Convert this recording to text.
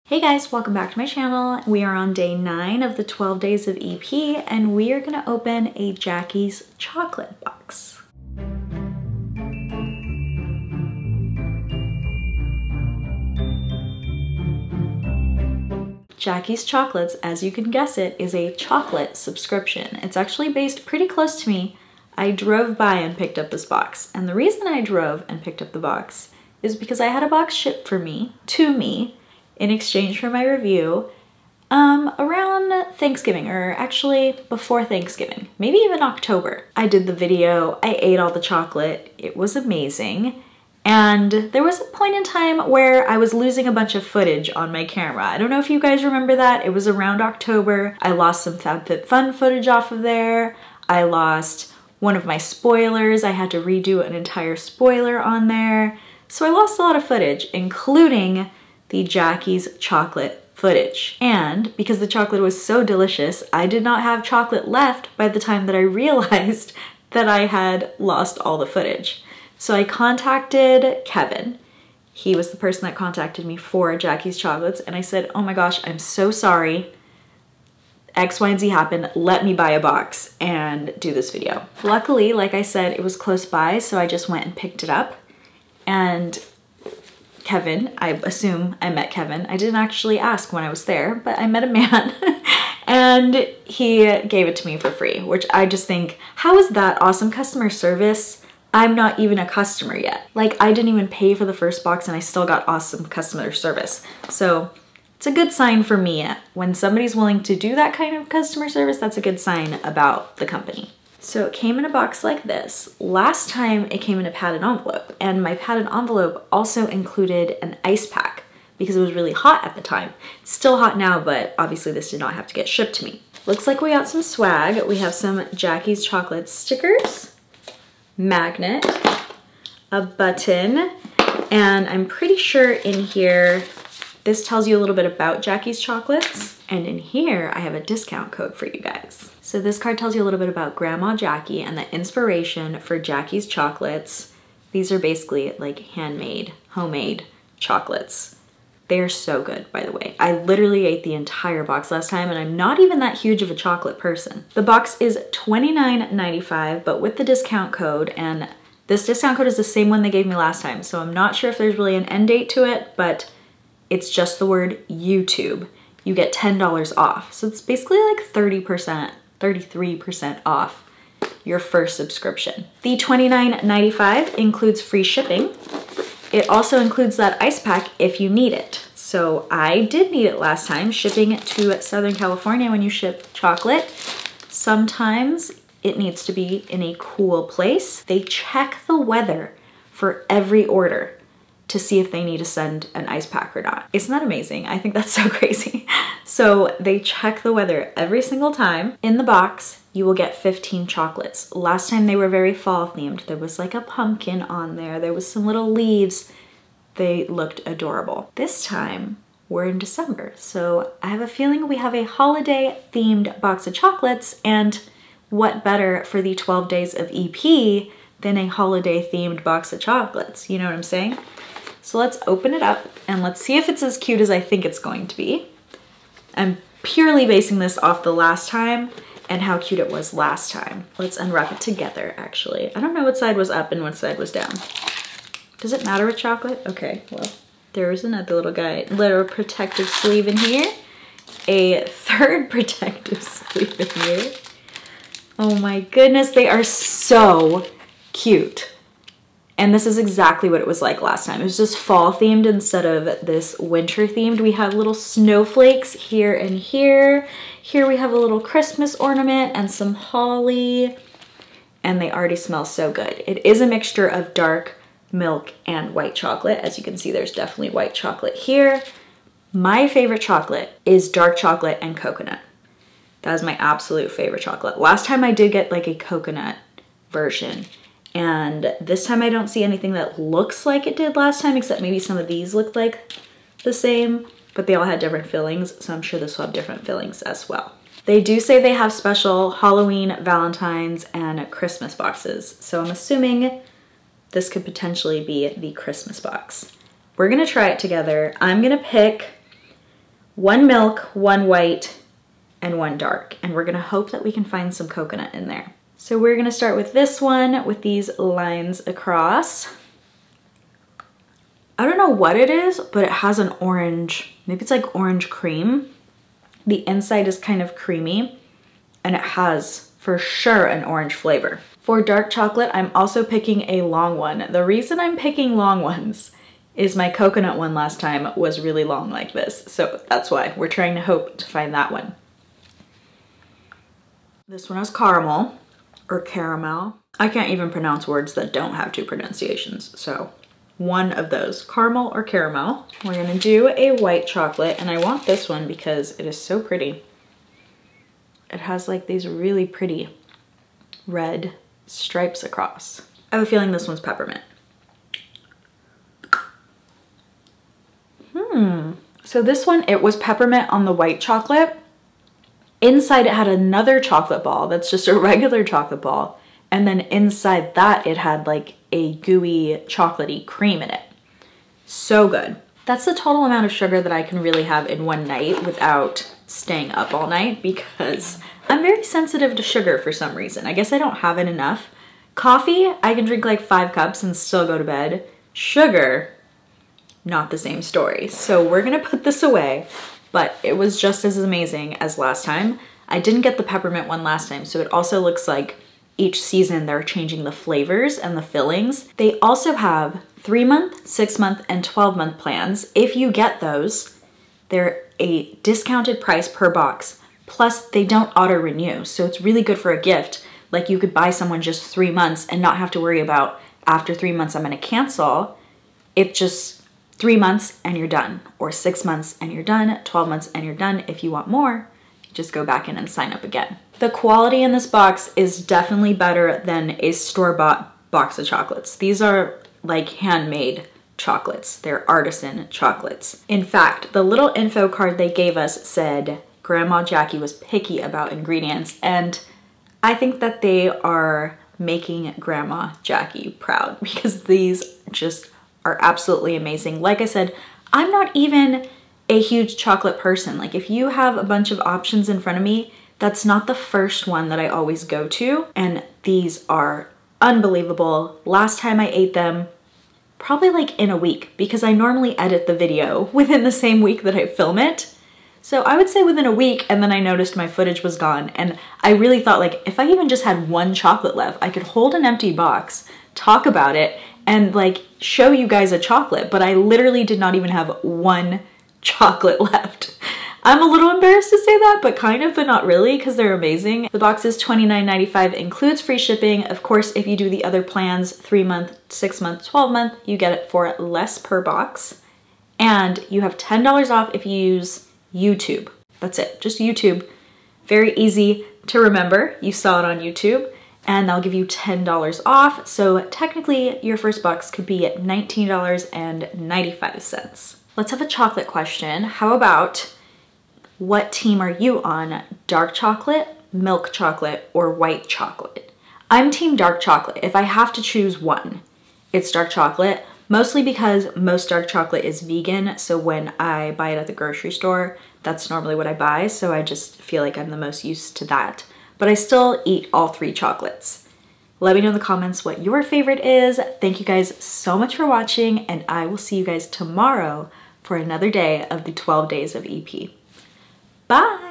Hey guys, welcome back to my channel. We are on day 9 of the 12 days of EP and we are gonna open a Jackie's chocolate box. Jackie's Chocolates, as you can guess it, is a chocolate subscription. It's actually based pretty close to me. I drove by and picked up this box. And the reason I drove and picked up the box is because I had a box shipped to me, in exchange for my review around Thanksgiving, or actually before Thanksgiving, maybe even October. I did the video, I ate all the chocolate, it was amazing. And there was a point in time where I was losing a bunch of footage on my camera. I don't know if you guys remember that. It was around October. I lost some FabFitFun footage off of there. I lost one of my spoilers. I had to redo an entire spoiler on there. So I lost a lot of footage, including the Jackie's chocolate footage. And because the chocolate was so delicious, I did not have chocolate left by the time that I realized that I had lost all the footage. So I contacted Kevin. He was the person that contacted me for Jackie's Chocolates, and I said, oh my gosh, I'm so sorry. X, Y, and Z happened. Let me buy a box and do this video. Luckily, like I said, it was close by, so I just went and picked it up. And Kevin, I assume I met Kevin. I didn't actually ask when I was there, but I met a man and he gave it to me for free, which I just think, how is that awesome customer service? I'm not even a customer yet. Like, I didn't even pay for the first box and I still got awesome customer service. So it's a good sign for me. When somebody's willing to do that kind of customer service, that's a good sign about the company. So it came in a box like this. Last time it came in a padded envelope, and my padded envelope also included an ice pack because it was really hot at the time. It's still hot now, but obviously this did not have to get shipped to me. Looks like we got some swag. We have some Jackie's Chocolate stickers, magnet, a button, and I'm pretty sure in here, this tells you a little bit about Jackie's Chocolates. And in here, I have a discount code for you guys. So this card tells you a little bit about Grandma Jackie and the inspiration for Jackie's Chocolates. These are basically like handmade, homemade chocolates. They are so good, by the way. I literally ate the entire box last time and I'm not even that huge of a chocolate person. The box is $29.95, but with the discount code, and this discount code is the same one they gave me last time, so I'm not sure if there's really an end date to it, but it's just the word YouTube. You get $10 off. So it's basically like 30%, 33% off your first subscription. The $29.95 includes free shipping. It also includes that ice pack if you need it. So I did need it last time, shipping it to Southern California. When you ship chocolate, sometimes it needs to be in a cool place. They check the weather for every order to see if they need to send an ice pack or not. Isn't that amazing? I think that's so crazy. So they check the weather every single time. In the box, you will get 15 chocolates. Last time they were very fall themed. There was like a pumpkin on there. There was some little leaves. They looked adorable. This time, we're in December. So I have a feeling we have a holiday themed box of chocolates, and what better for the 12 days of EP than a holiday themed box of chocolates? You know what I'm saying? So let's open it up and let's see if it's as cute as I think it's going to be. I'm purely basing this off the last time and how cute it was last time. Let's unwrap it together, actually. I don't know what side was up and what side was down. Does it matter with chocolate? Okay, well, there's another little guy. Little protective sleeve in here. A third protective sleeve in here. Oh my goodness, they are so cute. And this is exactly what it was like last time. It was just fall themed instead of this winter themed. We have little snowflakes here and here. Here we have a little Christmas ornament and some holly, and they already smell so good. It is a mixture of dark milk and white chocolate. As you can see, there's definitely white chocolate here. My favorite chocolate is dark chocolate and coconut. That is my absolute favorite chocolate. Last time I did get like a coconut version, and this time I don't see anything that looks like it did last time, except maybe some of these look like the same, but they all had different fillings, so I'm sure this will have different fillings as well. They do say they have special Halloween, Valentine's, and Christmas boxes, so I'm assuming this could potentially be the Christmas box. We're gonna try it together. I'm gonna pick 1 milk, 1 white, and 1 dark. And we're gonna hope that we can find some coconut in there. So we're gonna start with this one with these lines across. I don't know what it is, but it has an orange, maybe it's like orange cream. The inside is kind of creamy and it has for sure an orange flavor. For dark chocolate, I'm also picking a long one. The reason I'm picking long ones is my coconut one last time was really long like this. So that's why we're trying to hope to find that one. This one has caramel or caramel. I can't even pronounce words that don't have 2 pronunciations. So one of those, caramel or caramel. We're gonna do a white chocolate, and I want this one because it is so pretty. It has like these really pretty red stripes across. I have a feeling this one's peppermint. So this one, it was peppermint on the white chocolate. Inside it had another chocolate ball that's just a regular chocolate ball. And then inside that it had like a gooey chocolatey cream in it. So good. That's the total amount of sugar that I can really have in one night without staying up all night, because I'm very sensitive to sugar for some reason. I guess I don't have it enough. Coffee, I can drink like 5 cups and still go to bed. Sugar, not the same story. So we're gonna put this away, but it was just as amazing as last time. I didn't get the peppermint one last time, so it also looks like each season they're changing the flavors and the fillings. They also have 3-month, 6-month, and 12-month plans. If you get those, they're a discounted price per box. Plus, they don't auto-renew, so it's really good for a gift. Like, you could buy someone just 3 months and not have to worry about, after 3 months I'm gonna cancel. It's just 3 months and you're done, or 6 months and you're done, 12 months and you're done. If you want more, just go back in and sign up again. The quality in this box is definitely better than a store-bought box of chocolates. These are like handmade chocolates. They're artisan chocolates. In fact, the little info card they gave us said Grandma Jackie was picky about ingredients, and I think that they are making Grandma Jackie proud, because these just are absolutely amazing. Like I said, I'm not even a huge chocolate person. Like, if you have a bunch of options in front of me, that's not the first one that I always go to, and these are unbelievable. Last time I ate them, probably like in a week, because I normally edit the video within the same week that I film it. So I would say within a week, and then I noticed my footage was gone, and I really thought, like, if I even just had 1 chocolate left, I could hold an empty box, talk about it, and like show you guys a chocolate, but I literally did not even have 1 chocolate left. I'm a little embarrassed to say that, but kind of, but not really, because they're amazing. The box is $29.95, includes free shipping. Of course, if you do the other plans, 3-month, 6-month, 12-month, you get it for less per box. And you have $10 off if you use YouTube. That's it, just YouTube. Very easy to remember. You saw it on YouTube, and they'll give you $10 off. So technically your first box could be at $19.95. Let's have a chocolate question. How about, what team are you on? Dark chocolate, milk chocolate, or white chocolate? I'm team dark chocolate. If I have to choose one, it's dark chocolate, mostly because most dark chocolate is vegan. So when I buy it at the grocery store, that's normally what I buy. So I just feel like I'm the most used to that. But I still eat all 3 chocolates. Let me know in the comments what your favorite is. Thank you guys so much for watching, and I will see you guys tomorrow for another day of the 12 days of EP. Bye!